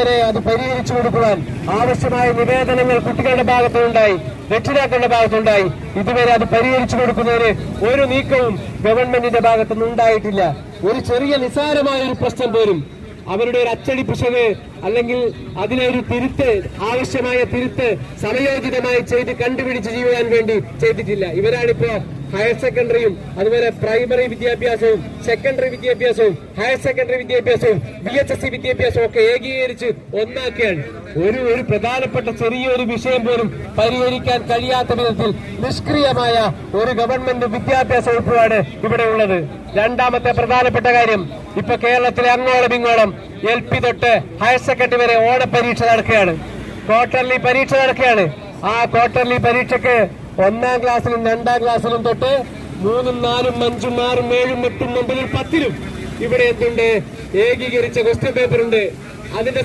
അത് പരിഹരിച്ചു കൊടുക്കുവാൻ ആവശ്യമായ നിവേദനങ്ങൾ കുട്ടികളുടെ ഭാഗത്തുണ്ടായി, രക്ഷിതാക്കളുടെ ഭാഗത്തുണ്ടായി. ഇതുവരെ അത് പരിഹരിച്ചു കൊടുക്കുന്നതിന് ഒരു നീക്കവും ഗവൺമെന്റിന്റെ ഭാഗത്തുനിന്ന് ഉണ്ടായിട്ടില്ല. ഒരു ചെറിയ നിസ്സാരമായ ഒരു പ്രശ്നം പോലും അവരുടെ ഒരു അച്ചടി പിശക് അല്ലെങ്കിൽ അതിനൊരു തിരുത്ത്, ആവശ്യമായ തിരുത്ത് സമയോചിതമായി ചെയ്ത് കണ്ടുപിടിച്ച് ചെയ്യാൻ വേണ്ടി ചെയ്തിട്ടില്ല. ഇവരാണിപ്പോ ഹയർ സെക്കൻഡറിയും അതുപോലെ പ്രൈമറി വിദ്യാഭ്യാസവും സെക്കൻഡറി വിദ്യാഭ്യാസവും ഹയർ സെക്കൻഡറി വിദ്യാഭ്യാസവും VHSC വിദ്യാഭ്യാസവും ഒക്കെ ഏകീകരിച്ച് ഒന്നാക്കിയാണ്. ഒരു പ്രധാനപ്പെട്ട ചെറിയൊരു വിഷയം പോലും പരിഹരിക്കാൻ കഴിയാത്ത വിധത്തിൽ നിഷ്ക്രിയമായ ഒരു ഗവൺമെന്റ് വിദ്യാഭ്യാസ വകുപ്പാണ് ഇവിടെ ഉള്ളത്. രണ്ടാമത്തെ പ്രധാനപ്പെട്ട കാര്യം, ഇപ്പൊ കേരളത്തിലെ അങ്ങോളം ഇങ്ങോളം LP തൊട്ട് ഹയർ സെക്കൻഡറി വരെ ഓണപരീക്ഷ നടക്കുകയാണ്, ക്വാർട്ടർലി പരീക്ഷ നടക്കുകയാണ്. ആ ക്വാർട്ടർലി പരീക്ഷയ്ക്ക് 1ാം ക്ലാസ്സിലും 2ാം ക്ലാസ്സിലും തൊട്ട് 3ഉം 4ഉം 5ഉം 6ഉം 7ഉം 8ഉം 9ഉം 10ലും ഇവിടെ എന്തുണ്ട്? ഏകീകരിച്ച ക്വസ്റ്റ്യൻ പേപ്പർ ഉണ്ട്. അതിന്റെ